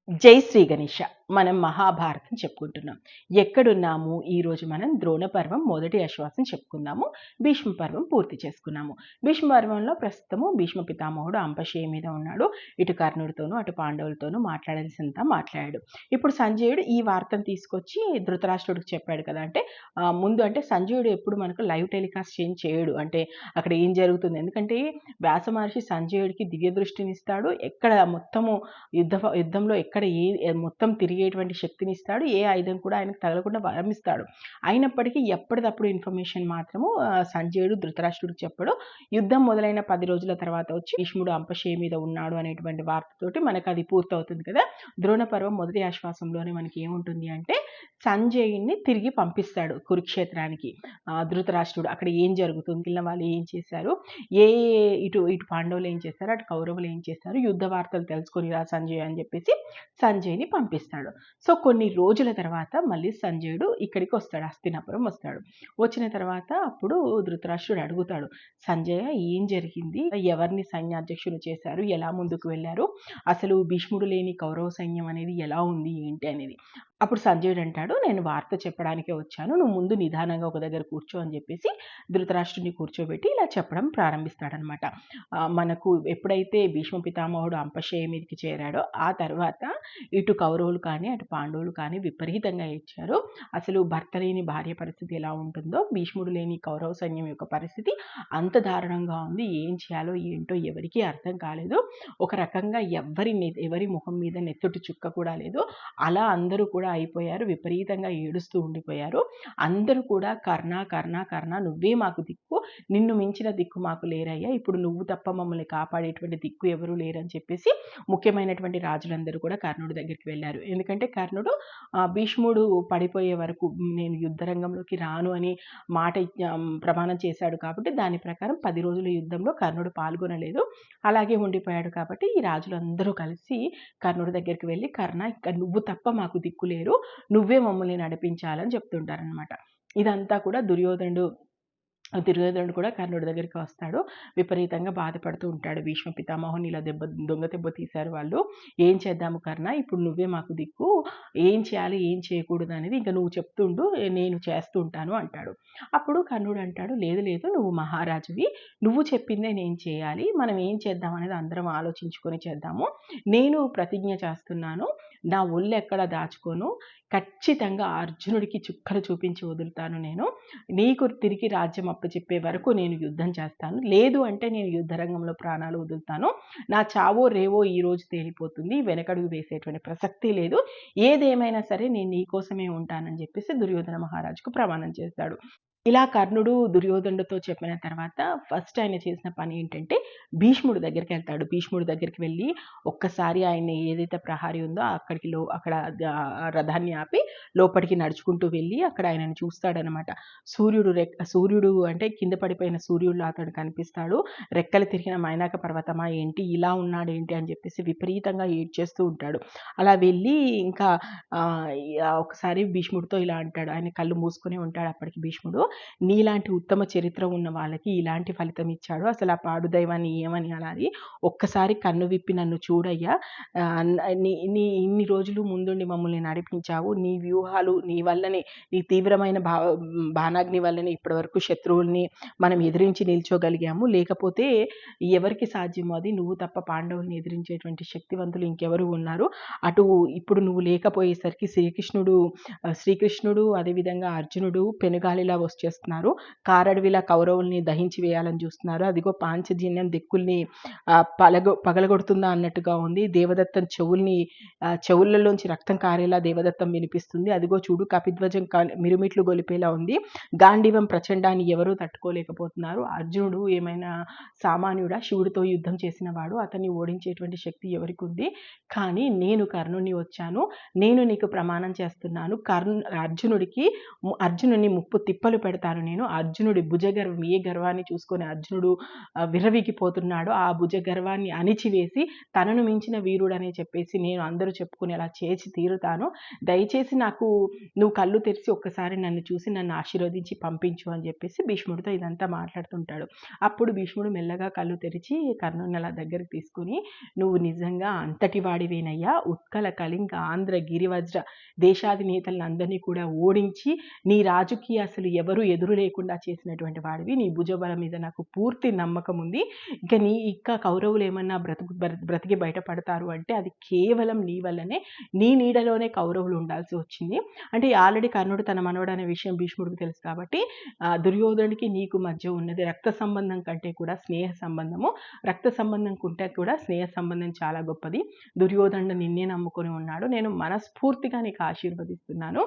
జై శ్రీ గణేష. మనం మహాభారతం చెప్పుకుంటున్నాం. ఎక్కడున్నాము? ఈరోజు మనం ద్రోణ పర్వం మొదటి ఆశ్వాసం చెప్పుకుందాము. భీష్మ పర్వం పూర్తి చేసుకున్నాము. భీష్మ పర్వంలో ప్రస్తుతము భీష్మ పితామహుడు అంపశయ్య మీద ఉన్నాడు. ఇటు కర్ణుడితోనూ అటు పాండవులతోనూ మాట్లాడాల్సినంత మాట్లాడాడు. ఇప్పుడు సంజయుడు ఈ వార్తను తీసుకొచ్చి ధృతరాష్ట్రుడికి చెప్పాడు కదా. అంటే ముందు అంటే సంజయుడు ఎప్పుడు మనకు లైవ్ టెలికాస్ట్ చేయడు. అంటే అక్కడ ఏం జరుగుతుంది, ఎందుకంటే వ్యాస మహర్షి సంజయుడికి దివ్య దృష్టినిస్తాడు. ఎక్కడ మొత్తము యుద్ధంలో ఎక్కడ మొత్తం తిరిగేటువంటి శక్తిని ఇస్తాడు. ఏ ఆయుధం కూడా ఆయనకు తగలకుండా వరం ఇస్తాడు. అయినప్పటికీ ఎప్పటికప్పుడు ఇన్ఫర్మేషన్ మాత్రము సంజయుడు ధృతరాష్ట్రుడికి చెప్పడు. యుద్ధం మొదలైన 10 రోజుల తర్వాత వచ్చి భీష్ముడు అంపశయ్య మీద ఉన్నాడు అనేటువంటి వార్తతోటి మనకు అది పూర్తవుతుంది కదా. ద్రోణ పర్వం మొదటి ఆశ్వాసంలోనే మనకి ఏముంటుంది అంటే సంజయుడిని తిరిగి పంపిస్తాడు కురుక్షేత్రానికి. ధృతరాష్ట్రుడు అక్కడ ఏం జరుగుతుంది, వాళ్ళు ఏం చేశారు, ఇటు పాండవులు ఏం చేశారు, అటు కౌరవులు ఏం చేశారు, యుద్ధ వార్తలు తెలుసుకొని రా సంజయ్ అని చెప్పేసి సంజయ్ని పంపిస్తాడు. సో కొన్ని రోజుల తర్వాత మళ్ళీ సంజయుడు ఇక్కడికి వస్తాడు, హస్తినాపురం వస్తాడు. వచ్చిన తర్వాత అప్పుడు ధృతరాష్ట్రుడు అడుగుతాడు, సంజయ ఏం జరిగింది, ఎవరిని సైన్యాధ్యక్షులు చేశారు, ఎలా ముందుకు వెళ్ళారు, అసలు భీష్ముడు లేని కౌరవ సైన్యం అనేది ఎలా ఉంది ఏంటి అనేది. అప్పుడు సంజయుడు అంటాడు, నేను వార్త చెప్పడానికే వచ్చాను, నువ్వు ముందు నిదానంగా ఒక దగ్గర కూర్చో అని చెప్పేసి ధృతరాష్ట్రుడిని కూర్చోబెట్టి ఇలా చెప్పడం ప్రారంభిస్తాడనమాట. మనకు ఎప్పుడైతే భీష్మ పితామహుడు అంపశయ్య మీదకి చేరాడో ఆ తర్వాత ఇటు కౌరవులు కానీ అటు పాండవులు కానీ విపరీతంగా ఏడ్చారు. అసలు భర్త లేని భార్య పరిస్థితి ఎలా ఉంటుందో భీష్ముడు లేని కౌరవ సైన్యం యొక్క పరిస్థితి అంత దారుణంగా ఉంది. ఏం చేయాలో ఏంటో ఎవరికీ అర్థం కాలేదు. ఒక రకంగా ఎవరి ముఖం మీద నెత్తుటి చుక్క కూడా లేదు. అలా అందరూ కూడా అయిపోయారు, విపరీతంగా ఏడుస్తూ ఉండిపోయారు. అందరూ కూడా కర్ణ కర్ణ కర్ణ నువ్వే మాకు దిక్కు, నిన్ను మించిన దిక్కు మాకు లేరయ్యా, ఇప్పుడు నువ్వు తప్ప మమ్మల్ని కాపాడేటువంటి దిక్కు ఎవరు లేరని చెప్పేసి ముఖ్యమైనటువంటి రాజులందరూ కూడా కర్ణుడి దగ్గరికి వెళ్ళారు. ఎందుకంటే కర్ణుడు భీష్ముడు పడిపోయే వరకు నేను యుద్ధరంగంలోకి రాను అని మాట ప్రమాణం చేశాడు కాబట్టి దాని ప్రకారం 10 రోజుల యుద్ధంలో కర్ణుడు పాల్గొనలేదు, అలాగే ఉండిపోయాడు. కాబట్టి ఈ రాజులందరూ కలిసి కర్ణుడి దగ్గరికి వెళ్ళి, కర్ణ ఇక్కడ నువ్వు తప్ప మాకు దిక్కు లేరు, నువ్వే మమ్మల్ని నడిపించాలని చెప్తుంటారనమాట. ఇదంతా కూడా దుర్యోధనుడు కూడా కర్ణుడి దగ్గరికి వస్తాడు. విపరీతంగా బాధపడుతూ ఉంటాడు. భీష్మ పితామహుని ఇలా దొంగ దెబ్బ తీశారు వాళ్ళు, ఏం చేద్దాము కర్ణ, ఇప్పుడు నువ్వే మాకు దిక్కు, ఏం చేయాలి ఏం చేయకూడదు అనేది ఇంకా నువ్వు చెప్తుండు, నేను చేస్తూ ఉంటాను అంటాడు. అప్పుడు కర్ణుడు అంటాడు, లేదు లేదు నువ్వు మహారాజువి, నువ్వు చెప్పిందే నేను చేయాలి, మనం ఏం చేద్దాం అనేది అందరం ఆలోచించుకొని చేద్దాము. నేను ప్రతిజ్ఞ చేస్తున్నాను, నా ఒళ్ళు ఎక్కడ దాచుకోను, ఖచ్చితంగా అర్జునుడికి చుక్కలు చూపించి వదులుతాను, నేను నీకు తిరిగి రాజ్యం అప్పచెప్పే వరకు నేను యుద్ధం చేస్తాను, లేదు అంటే నేను యుద్ధరంగంలో ప్రాణాలు వదులుతాను, నా చావో రేవో ఈ రోజు తేలిపోతుంది, వెనకడుగు వేసేటువంటి ప్రసక్తి లేదు, ఏదేమైనా సరే నేను నీ కోసమే ఉంటానని చెప్పేసి దుర్యోధన మహారాజుకు ప్రమాణం చేస్తాడు. ఇలా కర్ణుడు దుర్యోధనుడితో చెప్పిన తర్వాత ఫస్ట్ ఆయన చేసిన పని ఏంటంటే భీష్ముడి దగ్గరికి వెళ్తాడు. భీష్ముడి దగ్గరికి వెళ్ళి ఒక్కసారి ఆయన ఏదైతే ప్రహారీ ఉందో అక్కడ రథాన్ని ఆపి లోపలికి నడుచుకుంటూ వెళ్ళి అక్కడ ఆయనను చూస్తాడనమాట. సూర్యుడు అంటే కింద పడిపోయిన సూర్యుడు అతడు కనిపిస్తాడు. రెక్కలు తిరిగిన మైనాక పర్వతమా ఏంటి, ఇలా ఉన్నాడు ఏంటి అని చెప్పేసి విపరీతంగా ఏడ్చేస్తూ ఉంటాడు. అలా వెళ్ళి ఇంకా ఒకసారి భీష్ముడితో ఇలా అంటాడు, ఆయన కళ్ళు మూసుకొని ఉంటాడు అప్పటికి భీష్ముడు, నీలాంటి ఉత్తమ చరిత్ర ఉన్న వాళ్ళకి ఇలాంటి ఫలితం ఇచ్చాడు, అసలు ఆ పాడు దైవాన్ని ఏమని అనాలి, ఒక్కసారి కన్ను విప్పి నన్ను చూడయ్యా, నీ ఇన్ని రోజులు ముందుండి మమ్మల్ని నడిపించావు, నీ వ్యూహాలు నీ వల్లనే, నీ తీవ్రమైన బాణాగ్ని వల్లనే ఇప్పటివరకు శత్రువుల్ని మనం ఎదిరించి నిల్చోగలిగాము, లేకపోతే ఎవరికి సాధ్యమో అది, నువ్వు తప్ప పాండవుల్ని ఎదిరించేటువంటి శక్తివంతులు ఇంకెవరు ఉన్నారు, అటు ఇప్పుడు నువ్వు లేకపోయేసరికి శ్రీకృష్ణుడు అదేవిధంగా అర్జునుడు పెనుగాలిలా వచ్చేస్తున్నారు, కారడవిలా కౌరవుల్ని దహించి వేయాలని చూస్తున్నారు, అదిగో పాంచజన్యం దిక్కుల్ని పగలగొడుతుందా అన్నట్టుగా ఉంది, దేవదత్తం చెవులలోంచి రక్తం కారేలా దేవదత్తం వినిపిస్తుంది, అదిగో చూడు కపిధ్వజం మిరుమిట్లు గొలిపేలా ఉంది, గాంధీవం ప్రచండాన్ని ఎవరూ తట్టుకోలేకపోతున్నారు, అర్జునుడు ఏమైనా సామాన్యుడా, శివుడితో యుద్ధం చేసిన వాడు, అతన్ని ఓడించేటువంటి శక్తి ఎవరికి ఉంది, కానీ నేను కర్ణుని వచ్చాను, నేను నీకు ప్రమాణం చేస్తున్నాను, అర్జునుని ముప్పు తిప్పలు పెడతాను నేను. అర్జునుడి భుజగర్వం, ఏ గర్వాన్ని చూసుకొని అర్జునుడు విర్రవీగిపోతున్నాడో ఆ భుజగర్వాన్ని అణిచివేసి తనను మించిన వీరుడని చెప్పేసి నేను అందరూ చెప్పుకునేలా చేసి తీరుతాను. దయచేసి నాకు నువ్వు కళ్ళు తెరిచి ఒక్కసారి నన్ను చూసి నన్ను ఆశీర్వదించి పంపించు అని చెప్పేసి భీష్ముడితో ఇదంతా మాట్లాడుతుంటాడు. అప్పుడు భీష్ముడు మెల్లగా కళ్ళు తెరిచి కర్ణుని అలా దగ్గరికి తీసుకుని, నువ్వు నిజంగా అంతటి వాడివేనయ్యా, ఉత్కల, కళింగ, ఆంధ్ర, గిరివజ్ర దేశాధినేతలను అందరినీ కూడా ఓడించి నీ రాజుకి అసలు ఎవరు ఎదురు లేకుండా చేసినటువంటి వాడివి. నీ భుజబలం మీద నాకు పూర్తి నమ్మకం ఉంది. ఇంకా కౌరవులు ఏమన్నా బ్రతికి బయటపడతారు అంటే అది కేవలం నీ వల్లనే, నీ నీడలోనే కౌరవులు ఉండాల్సి వచ్చింది. అంటే ఆల్రెడీ కర్ణుడు తన మనవడు అనే విషయం భీష్ముడికి తెలుసు కాబట్టి దుర్యోధనుడికి నీకు మధ్య ఉన్నది రక్త సంబంధం కంటే కూడా స్నేహ సంబంధము. రక్త సంబంధం కంటే కూడా స్నేహ సంబంధం చాలా గొప్పది. దుర్యోధనుడు నిన్నే నమ్ముకొని ఉన్నాడు. నేను మనస్ఫూర్తిగా నీకు ఆశీర్వదిస్తున్నాను.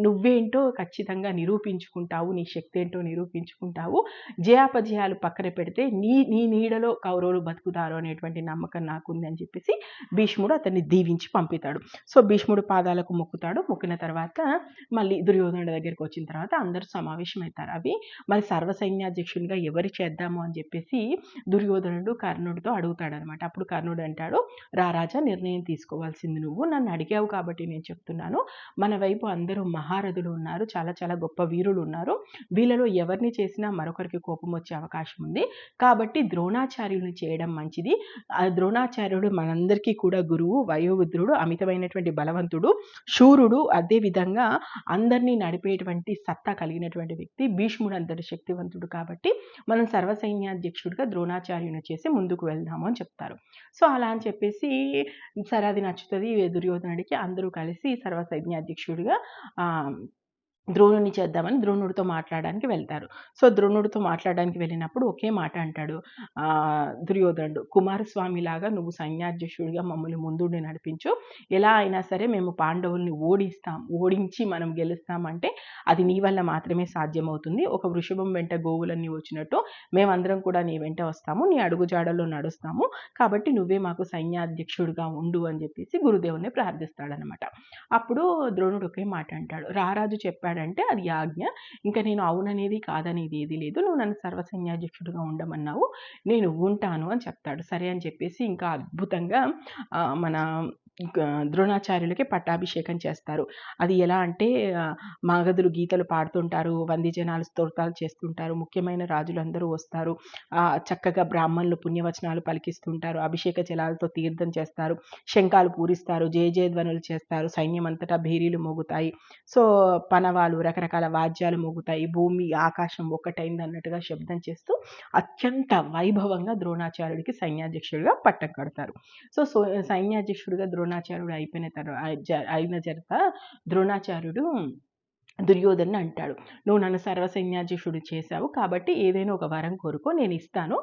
నువ్వేంటో ఖచ్చితంగా నిరూపించుకుంటావు, నీ శక్తి ఏంటో నిరూపించుకుంటావు. జయాపజయాలు పక్కన పెడితే నీ నీడలో కౌరవులు బతుకుతారు అనేటువంటి నమ్మకం నాకుంది అని చెప్పేసి భీష్ముడు అతన్ని దీవించి పంపుతాడు. సో భీష్ముడు పాదాలకు మొక్కుతాడు. మొక్కిన తర్వాత మళ్ళీ దుర్యోధనుడి దగ్గరికి వచ్చిన తర్వాత అందరూ సమావేశం అవుతారు. అవి మరి సర్వసైన్యాధ్యక్షునిగా ఎవరు చేద్దాము అని చెప్పేసి దుర్యోధనుడు కర్ణుడితో అడుగుతాడనమాట. అప్పుడు కర్ణుడు అంటాడు, రారాజా, నిర్ణయం తీసుకోవాల్సింది నువ్వు. నన్ను అడిగావు కాబట్టి నేను చెప్తున్నాను. మన వైపు అందరూ మహారథులు ఉన్నారు, చాలా చాలా గొప్ప వీరులు ఉన్నారు. వీళ్ళలో ఎవరిని చేసినా మరొకరికి కోపం వచ్చే అవకాశం ఉంది. కాబట్టి ద్రోణాచార్యుల్ని చేయడం మంచిది. ఆ ద్రోణాచార్యుడు మనందరికీ కూడా గురువు, వయోవృద్ధుడు, అమితమైనటువంటి బలవంతుడు, శూరుడు, అదేవిధంగా అందరినీ నడిపేటువంటి సత్తా కలిగినటువంటి వ్యక్తి. భీష్ముడు అంతటి శక్తివంతుడు కాబట్టి మనం సర్వసైన్యాధ్యక్షుడిగా ద్రోణాచార్యుని చేసి ముందుకు వెళ్దాము అని చెప్తారు. సో అలా అని చెప్పేసి సరే అది నచ్చుతుంది దుర్యోధనుడికి. అందరూ కలిసి సర్వసైన్యాధ్యక్షుడిగా ద్రోణుని చేద్దామని ద్రోణుడితో మాట్లాడడానికి వెళ్తారు. సో ద్రోణుడితో మాట్లాడడానికి వెళ్ళినప్పుడు ఒకే మాట అంటాడు దుర్యోధనుడు, కుమారస్వామిలాగా నువ్వు సైన్యాధ్యక్షుడిగా మమ్మల్ని ముందుండి నడిపించు. ఎలా అయినా సరే మేము పాండవుల్ని ఓడించి మనం గెలుస్తామంటే అది నీ వల్ల మాత్రమే సాధ్యమవుతుంది. ఒక వృషభం వెంట గోవులన్నీ వచ్చినట్టు మేమందరం కూడా నీ వెంట వస్తాము, నీ అడుగుజాడల్లో నడుస్తాము. కాబట్టి నువ్వే మాకు సైన్యాధ్యక్షుడిగా ఉండు అని చెప్పేసి గురుదేవుని ప్రార్థిస్తాడనమాట. అప్పుడు ద్రోణుడు ఒకే మాట అంటాడు, రారాజు చెప్పాడంటే అది ఆజ్ఞ. ఇంకా నేను అవుననేది కాదనేది ఏది లేదు. నువ్వు నన్ను సర్వసైన్యాధ్యక్షుడిగా ఉండమన్నావు, నేను ఉంటాను అని చెప్తాడు. సరే అని చెప్పేసి ఇంకా అద్భుతంగా మన ద్రోణాచార్యులకి పట్టాభిషేకం చేస్తారు. అది ఎలా అంటే మాగధులు గీతలు పాడుతుంటారు, వందిజనాలు స్తోత్రాలు చేస్తుంటారు, ముఖ్యమైన రాజులందరూ వస్తారు, చక్కగా బ్రాహ్మణులు పుణ్యవచనాలు పలికిస్తుంటారు, అభిషేక జలాలతో తీర్థం చేస్తారు, శంఖాలు పూరిస్తారు, జయ జయధ్వనులు చేస్తారు, సైన్యం అంతటా భేరీలు మోగుతాయి. సో పనవాలు, రకరకాల వాద్యాలు మోగుతాయి, భూమి ఆకాశం ఒక్కటైంది అన్నట్టుగా శబ్దం చేస్తూ అత్యంత వైభవంగా ద్రోణాచార్యుడికి సైన్యాధ్యక్షుడిగా పట్టం కడతారు. సో సైన్యాధ్యక్షుడిగా ద్రోణాచార్యుడు అయిన జరత ద్రోణాచార్యుడు దుర్యోధను అంటాడు, నువ్వు నన్ను సర్వసైన్యాధ్యక్షుడు చేశావు కాబట్టి ఏదైనా ఒక వరం కోరుకో, నేను ఇస్తాను,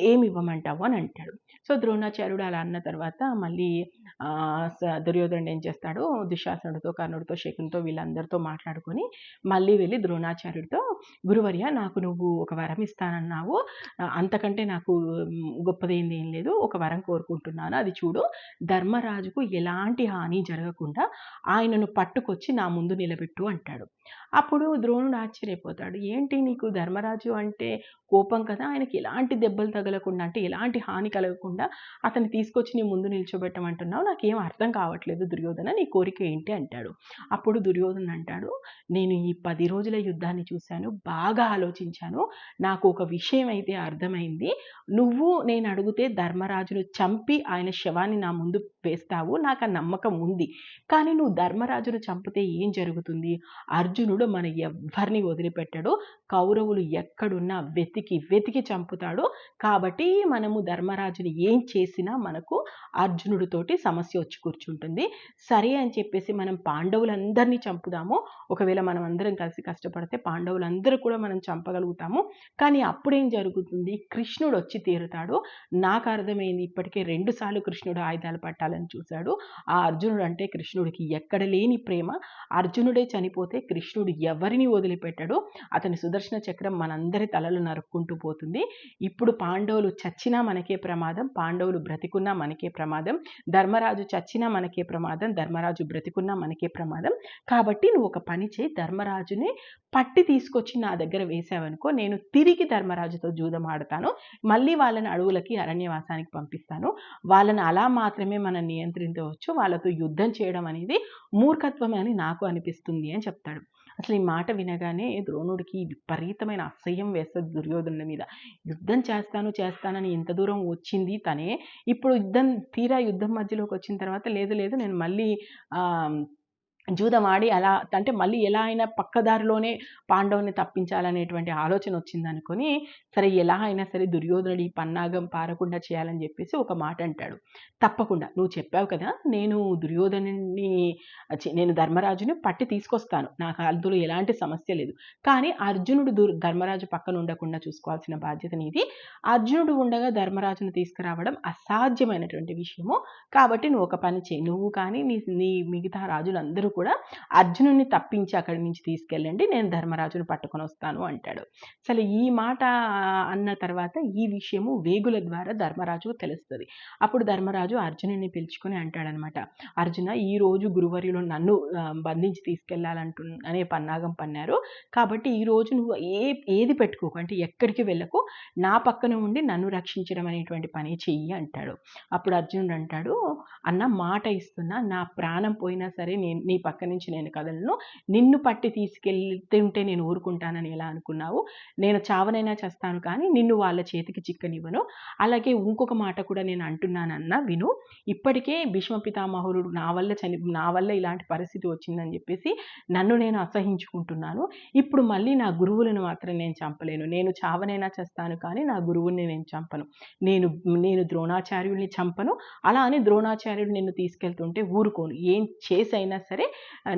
ఏమి ఇవ్వమంటావు అని అంటాడు. సో ద్రోణాచార్యుడు అలా అన్న తర్వాత మళ్ళీ దుర్యోధనుడు ఏం చేస్తాడు, దుశ్శాసనుడితో, కర్ణుడితో, శకునితో వీళ్ళందరితో మాట్లాడుకొని మళ్ళీ వెళ్ళి ద్రోణాచార్యుడితో, గురువర్య నాకు నువ్వు ఒక వరం ఇస్తానన్నావు, అంతకంటే నాకు గొప్పదేంది ఏం లేదు, ఒక వరం కోరుకుంటున్నాను, అది చూడు, ధర్మరాజుకు ఎలాంటి హాని జరగకుండా ఆయనను పట్టుకొచ్చి నా ముందు నిలబెట్టు అంటాడు. అప్పుడు ద్రోణుడు ఆశ్చర్యపోతాడు, ఏంటి నీకు ధర్మరాజు అంటే కోపం కదా, ఆయనకి ఎలాంటి దెబ్బలు తగలకుండా అంటే ఎలాంటి హాని కలగకుండా అతన్ని తీసుకొచ్చి నీ ముందు నిల్చోబెట్టమంటున్నావు, నాకేం అర్థం కావట్లేదు దుర్యోధన, నీ కోరిక ఏంటి అంటాడు. అప్పుడు దుర్యోధన అంటాడు, నేను ఈ 10 రోజుల యుద్ధాన్ని చూశాను, బాగా ఆలోచించాను, నాకు ఒక విషయం అయితే అర్థమైంది, నేను అడిగితే ధర్మరాజును చంపి ఆయన శవాన్ని నా ముందు వేస్తావు, నాకు ఆ నమ్మకం ఉంది. కానీ నువ్వు ధర్మరాజును చంపితే ఏం జరుగుతుంది, అర్జునుడు మన ఎవ్వరిని వదిలిపెట్టాడు, కౌరవులు ఎక్కడున్నా వెతికి చంపుతాడు. కాబట్టి మనము ధర్మరాజుని ఏం చేసినా మనకు అర్జునుడితోటి సమస్య వచ్చి కూర్చుంటుంది. సరే అని చెప్పేసి మనం పాండవులందరినీ చంపుదాము, ఒకవేళ మనం అందరం కలిసి కష్టపడితే పాండవులందరూ కూడా మనం చంపగలుగుతాము. కానీ అప్పుడేం జరుగుతుంది, కృష్ణుడు వచ్చి తీరుతాడు. నాకు అర్థమైంది, ఇప్పటికే 2 సార్లు కృష్ణుడు ఆయుధాలు పట్టాలని చూశాడు. ఆ అర్జునుడు అంటే కృష్ణుడికి ఎక్కడ లేని ప్రేమ. అర్జునుడే చనిపోతే కృష్ణుడు ఎవరిని వదిలిపెట్టాడో అతని సుదర్శన చక్రం మనందరి తలలు నరుక్కుంటూ పోతుంది. ఇప్పుడు పాండవులు చచ్చినా మనకే ప్రమాదం, పాండవులు బ్రతికున్నా మనకే ప్రమాదం, ధర్మరాజు చచ్చినా మనకే ప్రమాదం, ధర్మరాజు బ్రతికున్నా మనకే ప్రమాదం. కాబట్టి నువ్వు ఒక పని చేయి, ధర్మరాజుని పట్టి తీసుకొచ్చి నా దగ్గర వేసావనుకో, నేను తిరిగి ధర్మరాజుతో జూదం ఆడతాను, మళ్ళీ వాళ్ళని అడవులకి అరణ్యవాసానికి పంపిస్తాను. వాళ్ళని అలా మాత్రమే మనం నియంత్రించవచ్చు, వాళ్ళతో యుద్ధం చేయడం అనేది మూర్ఖత్వం అని నాకు అనిపిస్తుంది అని చెప్తాడు. అసలు ఈ మాట వినగానే ద్రోణుడికి విపరీతమైన అసహ్యం వేస్తుంది దుర్యోధనుడి మీద. యుద్ధం చేస్తానని ఇంత దూరం వచ్చింది తనే, ఇప్పుడు యుద్ధం మధ్యలోకి వచ్చిన తర్వాత లేదు లేదు నేను మళ్ళీ జూదం ఆడి అలా అంటే మళ్ళీ ఎలా అయినా పక్కదారిలోనే పాండవుని తప్పించాలనేటువంటి ఆలోచన వచ్చిందనుకొని, సరే ఎలా అయినా సరే దుర్యోధనుడి ఈ పన్నాగం పారకుండా చేయాలని చెప్పేసి ఒక మాట అంటాడు. తప్పకుండా నువ్వు చెప్పావు కదా, నేను ధర్మరాజుని పట్టి తీసుకొస్తాను, నాకు అందులో ఎలాంటి సమస్య లేదు. కానీ అర్జునుడు ధర్మరాజు పక్కన ఉండకుండా చూసుకోవాల్సిన బాధ్యత నీది. అర్జునుడు ఉండగా ధర్మరాజును తీసుకురావడం అసాధ్యమైనటువంటి విషయము. కాబట్టి నువ్వు ఒక పని చేయి, నువ్వు కానీ నీ మిగతా రాజులందరూ కూడా అర్జునుడిని తప్పించి అక్కడి నుంచి తీసుకెళ్ళండి, నేను ధర్మరాజును పట్టుకొని వస్తాను అంటాడు. అసలు ఈ మాట అన్న తర్వాత ఈ విషయము వేగుల ద్వారా ధర్మరాజుకు తెలుస్తుంది. అప్పుడు ధర్మరాజు అర్జునుడిని పిలుచుకొని అంటాడనమాట, అర్జున, ఈ రోజు గురువర్యులు నన్ను బంధించి అనే పన్నాగం పన్నారు, కాబట్టి ఈ రోజు నువ్వు ఏది పెట్టుకోకు, అంటే ఎక్కడికి వెళ్ళకు, నా పక్కన ఉండి నన్ను రక్షించడం అనేటువంటి పని చెయ్యి అంటాడు. అప్పుడు అర్జునుడు అంటాడు, అన్న మాట ఇస్తున్నా, నా ప్రాణం పోయినా సరే నీ పక్క నుంచి నేను కదలను, నిన్ను పట్టి తీసుకెళ్తుంటే నేను ఊరుకుంటానని ఎలా అనుకున్నావు, నేను చావనైనా చేస్తాను కానీ నిన్ను వాళ్ళ చేతికి చిక్కనివ్వను. అలాగే ఇంకొక మాట కూడా నేను అంటున్నానన్నా విను, ఇప్పటికే భీష్మ పితామహుడు నా వల్ల ఇలాంటి పరిస్థితి వచ్చిందని చెప్పేసి నన్ను నేను అసహించుకుంటున్నాను. ఇప్పుడు మళ్ళీ నా గురువులను మాత్రం నేను చంపలేను, నేను చావనైనా చేస్తాను కానీ నా గురువుని నేను చంపను, నేను ద్రోణాచార్యుల్ని చంపను, అలా అని ద్రోణాచార్యుడు నిన్ను తీసుకెళ్తుంటే ఊరుకోను, ఏం చేసైనా సరే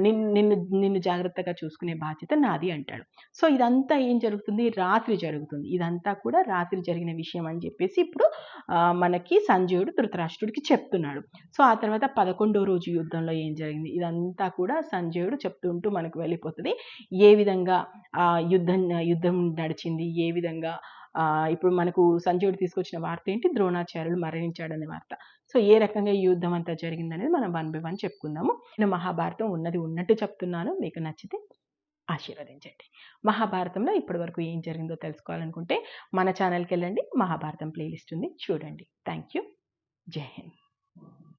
నిన్ను జాగ్రత్తగా చూసుకునే బాధ్యత నాది అంటాడు. సో ఇదంతా ఏం జరుగుతుంది, రాత్రి జరుగుతుంది. ఇదంతా కూడా రాత్రి జరిగిన విషయం అని చెప్పేసి ఇప్పుడు మనకి సంజయుడు ధృతరాష్ట్రుడికి చెప్తున్నాడు. సో ఆ తర్వాత 11వ రోజు యుద్ధంలో ఏం జరిగింది ఇదంతా కూడా సంజయుడు చెప్తుంటూ మనకు వెళ్ళిపోతుంది. ఏ విధంగా యుద్ధం నడిచింది, ఏ విధంగా ఇప్పుడు మనకు సంజయుడు తీసుకొచ్చిన వార్త ఏంటి, ద్రోణాచార్యులు మరణించాడనే వార్త. సో ఏ రకంగా ఈ యుద్ధం అంతా జరిగిందనేది మనం 1 by 1 చెప్పుకుందాము. నేను మహాభారతం ఉన్నది ఉన్నట్టు చెప్తున్నాను, మీకు నచ్చితే ఆశీర్వదించండి. మహాభారతంలో ఇప్పటి వరకు ఏం జరిగిందో తెలుసుకోవాలనుకుంటే మన ఛానల్కి వెళ్ళండి, మహాభారతం ప్లేలిస్ట్ ఉంది, చూడండి. Thank you. జై హింద్.